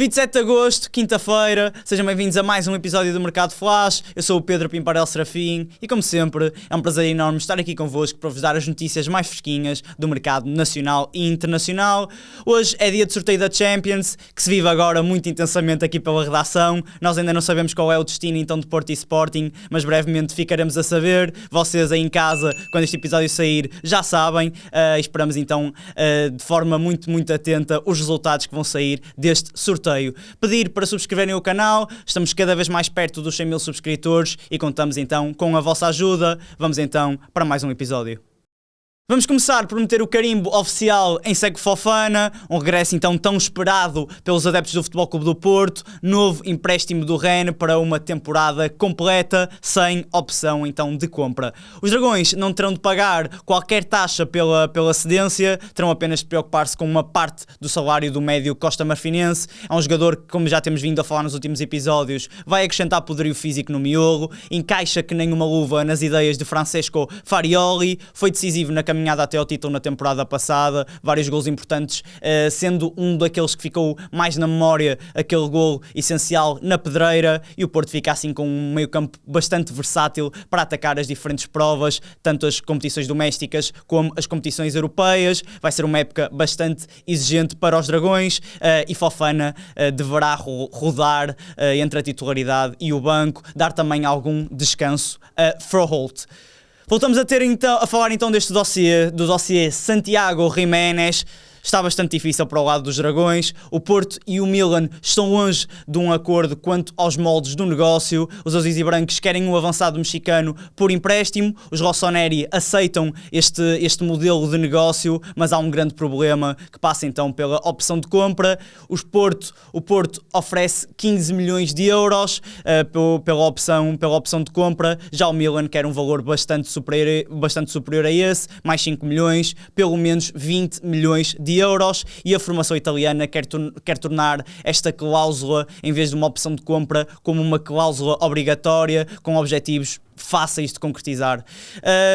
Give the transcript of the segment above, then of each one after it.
27 de agosto, quinta-feira, sejam bem-vindos a mais um episódio do Mercado Flash. Eu sou o Pedro Pimparel Serafim e, como sempre, é um prazer enorme estar aqui convosco para vos dar as notícias mais fresquinhas do mercado nacional e internacional. Hoje é dia de sorteio da Champions, que se vive agora muito intensamente aqui pela redação. Nós ainda não sabemos qual é o destino então de Porto e Sporting, mas brevemente ficaremos a saber. Vocês aí em casa, quando este episódio sair, já sabem. Esperamos então de forma muito atenta os resultados que vão sair deste sorteio. Pedir para subscreverem o canal, estamos cada vez mais perto dos 100 mil subscritores e contamos então com a vossa ajuda. Vamos então para mais um episódio. Vamos começar por meter o carimbo oficial em Segue Fofana, um regresso então tão esperado pelos adeptos do Futebol Clube do Porto, novo empréstimo do Rennes para uma temporada completa, sem opção então de compra. Os Dragões não terão de pagar qualquer taxa pela cedência, terão apenas de preocupar-se com uma parte do salário do médio Costa Marfinense. É um jogador que, como já temos vindo a falar nos últimos episódios, vai acrescentar poderio físico no miolo, encaixa que nem uma luva nas ideias de Francesco Farioli, foi decisivo na caminhada até ao título na temporada passada, vários golos importantes, sendo um daqueles que ficou mais na memória, aquele golo essencial na Pedreira, e o Porto fica assim com um meio campo bastante versátil para atacar as diferentes provas, tanto as competições domésticas como as competições europeias. Vai ser uma época bastante exigente para os Dragões, e Fofana deverá rodar entre a titularidade e o banco, dar também algum descanso a Froholt. Voltamos a falar então deste dossiê Santiago Giménez. Está bastante difícil para o lado dos Dragões. O Porto e o Milan estão longe de um acordo quanto aos moldes do negócio. Os azuis e brancos querem um avançado mexicano por empréstimo. Os Rossoneri aceitam este modelo de negócio, mas há um grande problema que passa então pela opção de compra. O Porto oferece 15 milhões de euros pela opção de compra. Já o Milan quer um valor bastante superior a esse, mais 5 milhões, pelo menos 20 milhões de euros, e a formação italiana quer tornar esta cláusula, em vez de uma opção de compra, como uma cláusula obrigatória, com objetivos fáceis de concretizar.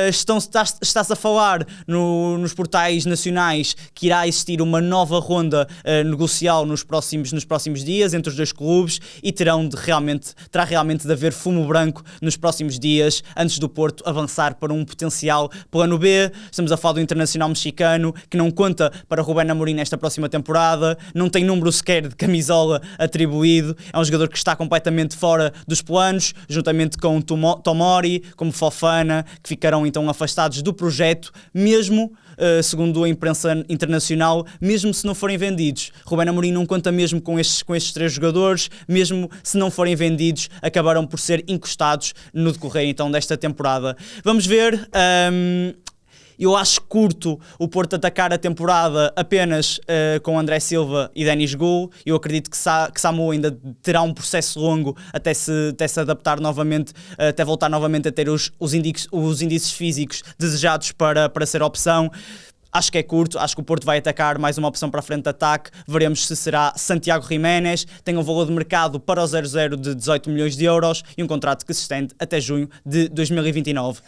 Está-se a falar nos portais nacionais que irá existir uma nova ronda negocial nos próximos dias entre os dois clubes, e terá realmente de haver fumo branco nos próximos dias antes do Porto avançar para um potencial plano B. Estamos a falar do internacional mexicano, que não conta para Rubén Amorim nesta próxima temporada, não tem número sequer de camisola atribuído, é um jogador que está completamente fora dos planos, juntamente com Tomori, como Fofana, que ficarão então afastados do projeto, mesmo, segundo a imprensa internacional, mesmo se não forem vendidos. Rubén Amorim não conta mesmo com estes três jogadores, mesmo se não forem vendidos, acabarão por ser encostados no decorrer então desta temporada. Vamos ver. Eu acho curto o Porto atacar a temporada apenas com André Silva e Denis Gul. Eu acredito que Samu ainda terá um processo longo até se adaptar novamente, até voltar novamente a ter os índices físicos desejados para ser opção. Acho que é curto, acho que o Porto vai atacar mais uma opção para a frente de ataque. Veremos se será Santiago Giménez. Tem um valor de mercado para o 0-0 de 18 milhões de euros e um contrato que se estende até junho de 2029.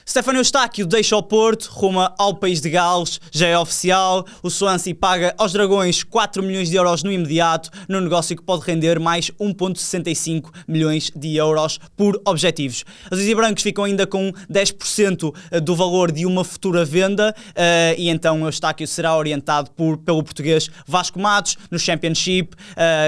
Stefano Eustáquio deixa o Porto, ruma ao país de Gales, já é oficial. O Swansea paga aos Dragões 4 milhões de euros no imediato, num negócio que pode render mais 1,65 milhões de euros por objetivos. Os azuis e brancos ficam ainda com 10% do valor de uma futura venda, e então Eustáquio será orientado pelo português Vasco Matos no Championship.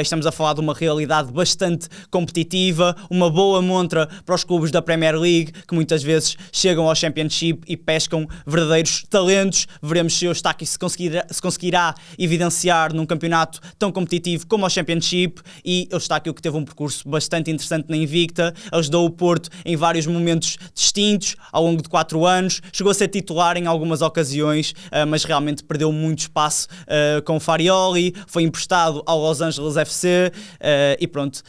Estamos a falar de uma realidade bastante competitiva, uma boa montra para os clubes da Premier League, que muitas vezes chegam ao Championship e pescam verdadeiros talentos. Veremos se o Eustáquio se conseguirá evidenciar num campeonato tão competitivo como o Championship. E o Eustáquio, que teve um percurso bastante interessante na Invicta, ajudou o Porto em vários momentos distintos ao longo de 4 anos, chegou a ser titular em algumas ocasiões, mas realmente perdeu muito espaço com o Farioli, foi emprestado ao Los Angeles FC, e pronto.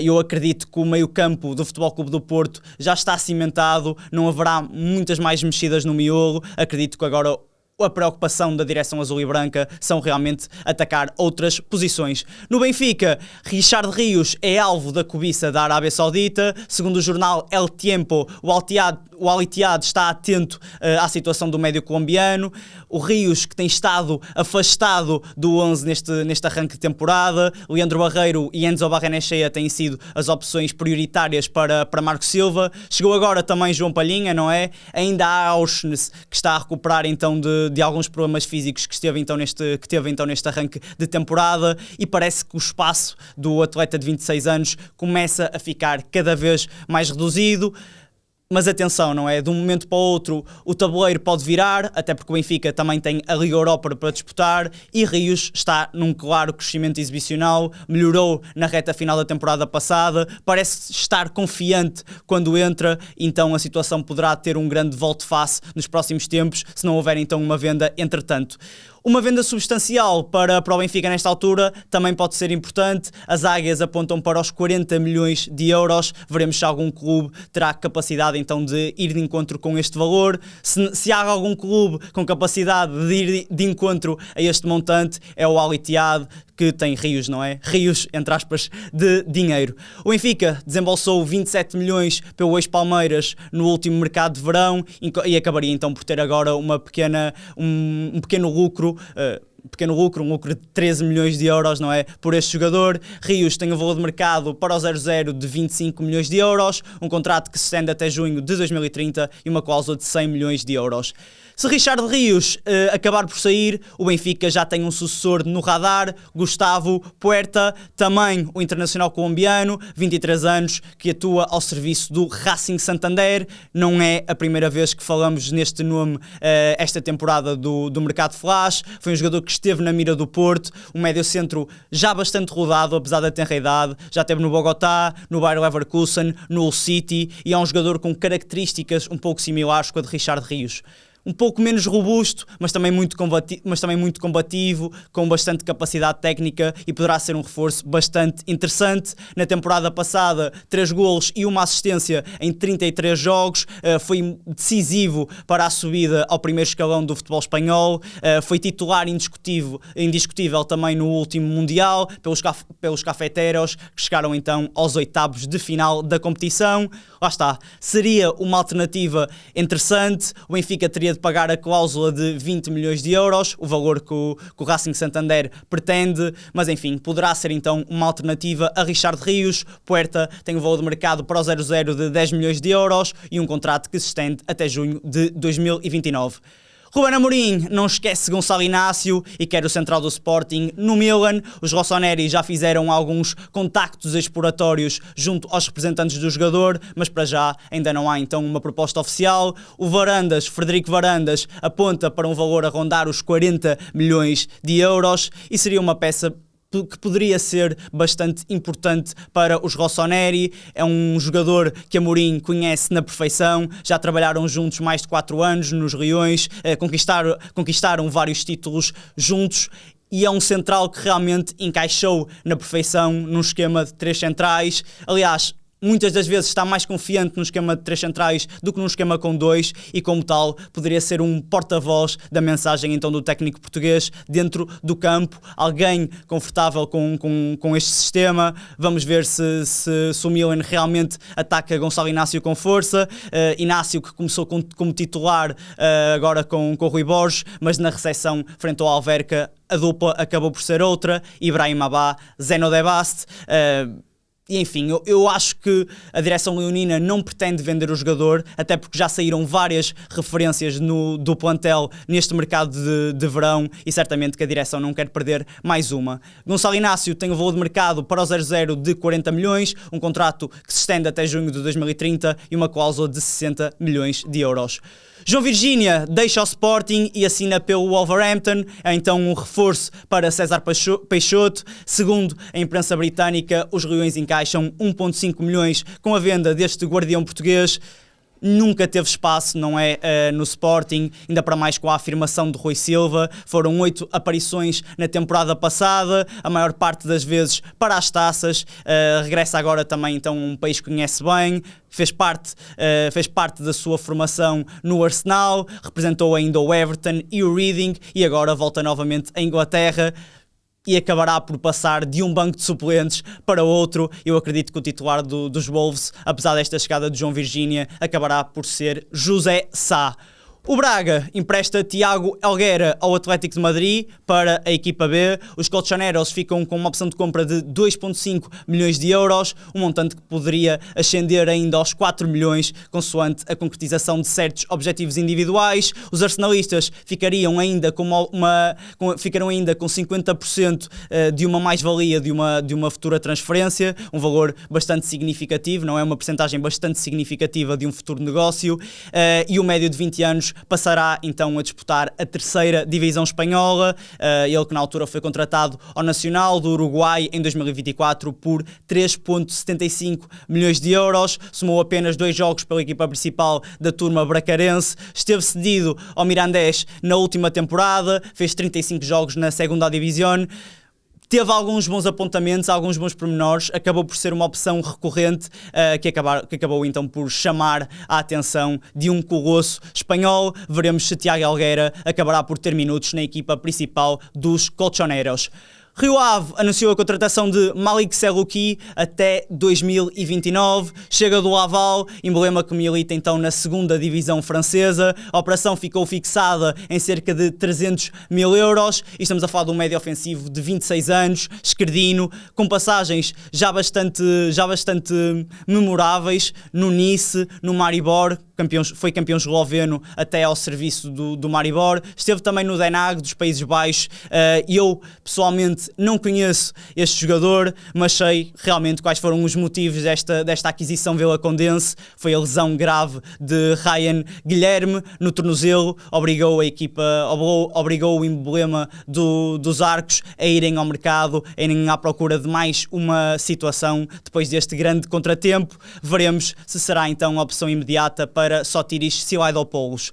Eu acredito que o meio campo do Futebol Clube do Porto já está cimentado, não haverá muitas mais mexidas no miolo. Acredito que agora a preocupação da direção azul e branca são realmente atacar outras posições. No Benfica, Richard Rios é alvo da cobiça da Arábia Saudita. Segundo o jornal El Tiempo, o Al-Ittihad está atento à situação do médio colombiano. O Rios, que tem estado afastado do 11 neste arranque de temporada. Leandro Barreiro e Enzo Barrenechea têm sido as opções prioritárias para Marco Silva. Chegou agora também João Palhinha, não é? Ainda há Auschwitz, que está a recuperar então de alguns problemas físicos que teve então neste arranque de temporada, e parece que o espaço do atleta de 26 anos começa a ficar cada vez mais reduzido. Mas atenção, não é? De um momento para o outro o tabuleiro pode virar, até porque o Benfica também tem a Liga Europa para disputar, e Rios está num claro crescimento exibicional, melhorou na reta final da temporada passada, parece estar confiante quando entra, então a situação poderá ter um grande volte-face nos próximos tempos, se não houver então uma venda entretanto. Uma venda substancial para o Benfica nesta altura também pode ser importante. As águias apontam para os 40 milhões de euros. Veremos se algum clube terá capacidade então de ir de encontro com este valor. Se há algum clube com capacidade de ir de encontro a este montante, é o Al-Ittihad, que tem rios, não é? Rios, entre aspas, de dinheiro. O Benfica desembolsou 27 milhões pelo ex-Palmeiras no último mercado de verão e acabaria então por ter agora um pequeno lucro, um lucro de 13 milhões de euros, não é? Por este jogador. Rios tem um valor de mercado para o 0-0 de 25 milhões de euros, um contrato que se estende até junho de 2030 e uma cláusula de 100 milhões de euros. Se Richard Rios acabar por sair, o Benfica já tem um sucessor no radar, Gustavo Puerta, também o internacional colombiano, 23 anos, que atua ao serviço do Racing Santander. Não é a primeira vez que falamos neste nome esta temporada do Mercado Flash. Foi um jogador que esteve na mira do Porto, um médio-centro já bastante rodado, apesar da tenra idade. Já esteve no Bogotá, no Bayer Leverkusen, no Hull City, e é um jogador com características um pouco similares com a de Richard Rios. Um pouco menos robusto, mas também muito combativo, com bastante capacidade técnica, e poderá ser um reforço bastante interessante. Na temporada passada, 3 golos e 1 assistência em 33 jogos, foi decisivo para a subida ao primeiro escalão do futebol espanhol, foi titular indiscutível também no último Mundial, pelos cafeteros, que chegaram então aos oitavos de final da competição. Lá está, seria uma alternativa interessante. O Benfica teria de pagar a cláusula de 20 milhões de euros, o valor que o Racing Santander pretende, mas enfim, poderá ser então uma alternativa a Richard Rios. Puerta tem um valor de mercado para o 0-0 de 10 milhões de euros e um contrato que se estende até junho de 2029. Ruben Amorim não esquece Gonçalo Inácio e quer o central do Sporting no Milan. Os rossoneri já fizeram alguns contactos exploratórios junto aos representantes do jogador, mas para já ainda não há então uma proposta oficial. O Frederico Varandas, aponta para um valor a rondar os 40 milhões de euros e seria uma peça que poderia ser bastante importante para os rossoneri. É um jogador que Amorim conhece na perfeição, já trabalharam juntos mais de 4 anos nos Riões, conquistaram vários títulos juntos, e é um central que realmente encaixou na perfeição num esquema de 3 centrais. Aliás, muitas das vezes está mais confiante num esquema de 3 centrais do que num esquema com 2, e como tal poderia ser um porta-voz da mensagem então do técnico português dentro do campo, alguém confortável com este sistema. Vamos ver se o Milan realmente ataca Gonçalo Inácio com força. Inácio, que começou como titular agora com o Rui Borges, mas na recepção frente ao Alverca a dupla acabou por ser outra, Ibrahim Abá, Zeno De Bast. E enfim, eu acho que a direção leonina não pretende vender o jogador, até porque já saíram várias referências do plantel neste mercado de verão, e certamente que a direção não quer perder mais uma. Gonçalo Inácio tem o valor de mercado para o 0-0 de 40 milhões, um contrato que se estende até junho de 2030 e uma cláusula de 60 milhões de euros. João Virgínia deixa o Sporting e assina pelo Wolverhampton, é então um reforço para César Peixoto. Segundo a imprensa britânica, os Leões encaixam 1,5 milhões com a venda deste guardião português. nunca teve espaço, não é, no Sporting, ainda para mais com a afirmação de Rui Silva. Foram 8 aparições na temporada passada, a maior parte das vezes para as taças. Regressa agora também então a um país que conhece bem, fez parte da sua formação no Arsenal, representou ainda o Everton e o Reading e agora volta novamente à Inglaterra e acabará por passar de um banco de suplentes para outro. Eu acredito que o titular dos Wolves, apesar desta chegada de João Virgínia, acabará por ser José Sá. O Braga empresta Tiago Helguera ao Atlético de Madrid para a equipa B. Os colchoneros ficam com uma opção de compra de 2,5 milhões de euros, um montante que poderia ascender ainda aos 4 milhões, consoante a concretização de certos objetivos individuais. Os arsenalistas ficariam ainda com 50% de uma mais-valia de uma futura transferência, um valor bastante significativo, não é, uma percentagem bastante significativa de um futuro negócio, e o médio de 20 anos passará então a disputar a terceira divisão espanhola, ele que na altura foi contratado ao Nacional do Uruguai em 2024 por 3,75 milhões de euros, somou apenas 2 jogos pela equipa principal da turma bracarense, esteve cedido ao Mirandés na última temporada, fez 35 jogos na segunda divisão. Teve alguns bons apontamentos, alguns bons pormenores, acabou por ser uma opção recorrente que acabou então por chamar a atenção de um colosso espanhol. Veremos se Tiago Helguera acabará por ter minutos na equipa principal dos colchoneros. Rio Ave anunciou a contratação de Malik Selouki até 2029, chega do Laval, emblema que milita então na segunda divisão francesa. A operação ficou fixada em cerca de 300 mil euros e estamos a falar de um médio ofensivo de 26 anos, esquerdino, com passagens já bastante memoráveis no Nice, no Maribor, foi campeão esloveno até ao serviço do Maribor, esteve também no Den Haag dos Países Baixos. Eu pessoalmente não conheço este jogador, mas sei realmente quais foram os motivos desta aquisição vilacondense. Foi a lesão grave de Ryan Guilherme no tornozelo, obrigou o emblema dos Arcos a irem ao mercado, a irem à procura de mais uma situação depois deste grande contratempo. Veremos se será então a opção imediata para Sotiris Silaidopoulos.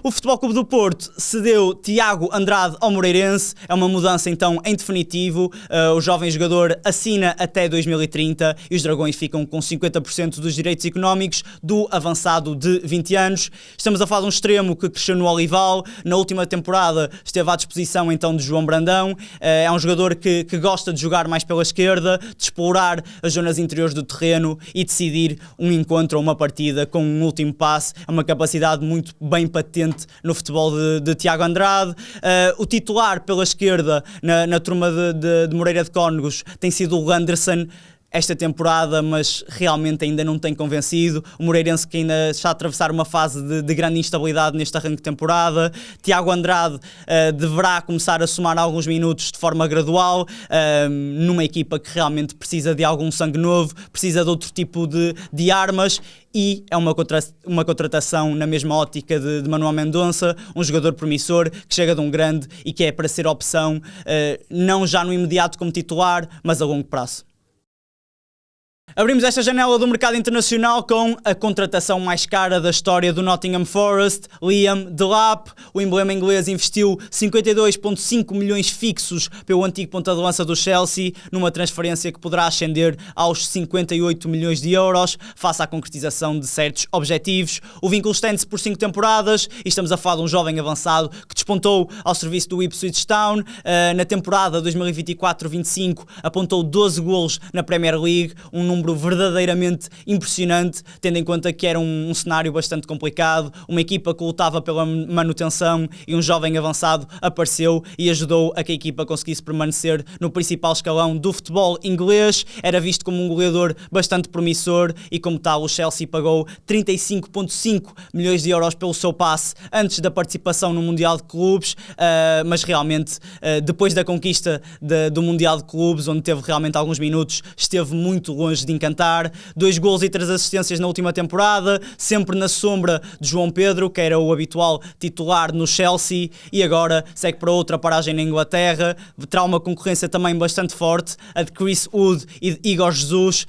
O Futebol Clube do Porto cedeu Tiago Andrade ao Moreirense, é uma mudança então em definitivo. O jovem jogador assina até 2030 e os Dragões ficam com 50% dos direitos económicos do avançado de 20 anos. Estamos a falar de um extremo que cresceu no Olival, na última temporada esteve à disposição então de João Brandão. É um jogador que gosta de jogar mais pela esquerda, de explorar as zonas interiores do terreno e decidir um encontro ou uma partida com um último passe. É uma capacidade muito bem patente no futebol de Tiago Andrade. O titular pela esquerda na turma de Moreira de Cónegos tem sido o Anderson esta temporada, mas realmente ainda não tem convencido. O Moreirense que ainda está a atravessar uma fase de grande instabilidade neste arranque de temporada. Tiago Andrade deverá começar a somar alguns minutos de forma gradual, numa equipa que realmente precisa de algum sangue novo, precisa de outro tipo de armas, e é uma contratação na mesma ótica de Manuel Mendonça, um jogador promissor que chega de um grande e que é para ser opção, não já no imediato como titular, mas a longo prazo. Abrimos esta janela do mercado internacional com a contratação mais cara da história do Nottingham Forest, Liam Delap. O emblema inglês investiu 52,5 milhões fixos pelo antigo ponta de lança do Chelsea, numa transferência que poderá ascender aos 58 milhões de euros, face à concretização de certos objetivos. O vínculo estende-se por 5 temporadas e estamos a falar de um jovem avançado que despontou ao serviço do Ipswich Town. Na temporada 2024-25 apontou 12 golos na Premier League, um número verdadeiramente impressionante, tendo em conta que era um cenário bastante complicado, uma equipa que lutava pela manutenção, e um jovem avançado apareceu e ajudou a que a equipa conseguisse permanecer no principal escalão do futebol inglês. Era visto como um goleador bastante promissor e, como tal, o Chelsea pagou 35,5 milhões de euros pelo seu passe antes da participação no Mundial de Clubes, mas realmente depois da conquista do Mundial de Clubes, onde teve realmente alguns minutos, esteve muito longe de encantar. 2 golos e 3 assistências na última temporada, sempre na sombra de João Pedro, que era o habitual titular no Chelsea, e agora segue para outra paragem na Inglaterra. Terá uma concorrência também bastante forte, a de Chris Wood e de Igor Jesus,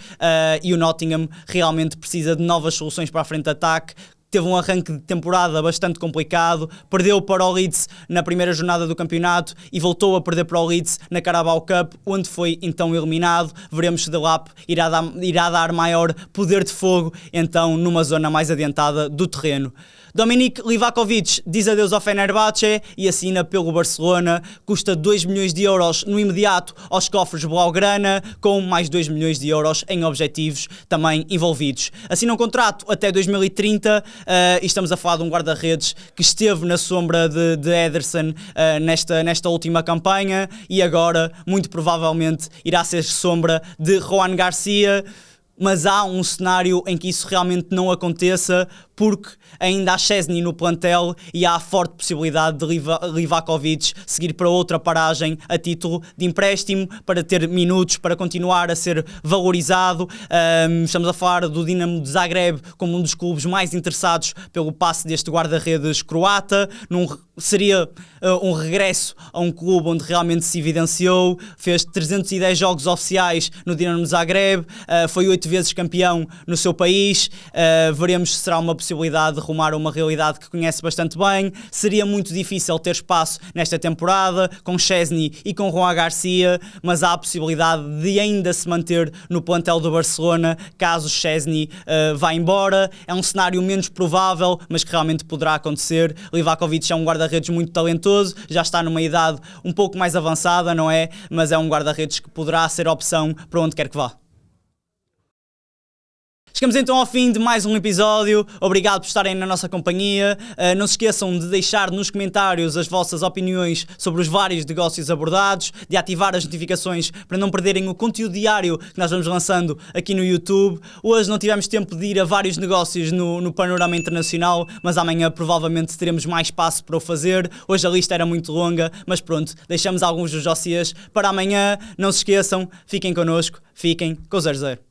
e o Nottingham realmente precisa de novas soluções para a frente de ataque. teve um arranque de temporada bastante complicado, perdeu para o Leeds na primeira jornada do campeonato e voltou a perder para o Leeds na Carabao Cup, onde foi então eliminado. Veremos se Delap irá dar maior poder de fogo então numa zona mais adiantada do terreno. Dominik Livakovic diz adeus ao Fenerbahçe e assina pelo Barcelona, custa 2 milhões de euros no imediato aos cofres blaugrana, com mais 2 milhões de euros em objetivos também envolvidos. Assina um contrato até 2030 e estamos a falar de um guarda-redes que esteve na sombra de Ederson nesta última campanha e agora, muito provavelmente, irá ser sombra de Juan Garcia. Mas há um cenário em que isso realmente não aconteça, porque ainda há Szczesny no plantel e há a forte possibilidade de Livakovic seguir para outra paragem a título de empréstimo, para ter minutos, para continuar a ser valorizado. Estamos a falar do Dinamo de Zagreb como um dos clubes mais interessados pelo passe deste guarda-redes croata. Seria um regresso a um clube onde realmente se evidenciou, fez 310 jogos oficiais no Dinamo de Zagreb, foi 8 vezes campeão no seu país. Veremos se será uma possibilidade de rumar a uma realidade que conhece bastante bem. Seria muito difícil ter espaço nesta temporada com Szczesny e com Juan Garcia, mas há a possibilidade de ainda se manter no plantel do Barcelona caso Szczesny vá embora. É um cenário menos provável, mas que realmente poderá acontecer. Livakovic é um guarda-redes muito talentoso, já está numa idade um pouco mais avançada, não é? Mas é um guarda-redes que poderá ser opção para onde quer que vá. Chegamos então ao fim de mais um episódio. Obrigado por estarem na nossa companhia. Não se esqueçam de deixar nos comentários as vossas opiniões sobre os vários negócios abordados, de ativar as notificações para não perderem o conteúdo diário que nós vamos lançando aqui no YouTube. Hoje não tivemos tempo de ir a vários negócios no panorama internacional, mas amanhã provavelmente teremos mais espaço para o fazer. Hoje a lista era muito longa, mas pronto, deixamos alguns dos dossiês para amanhã. Não se esqueçam, fiquem connosco, fiquem com o 00.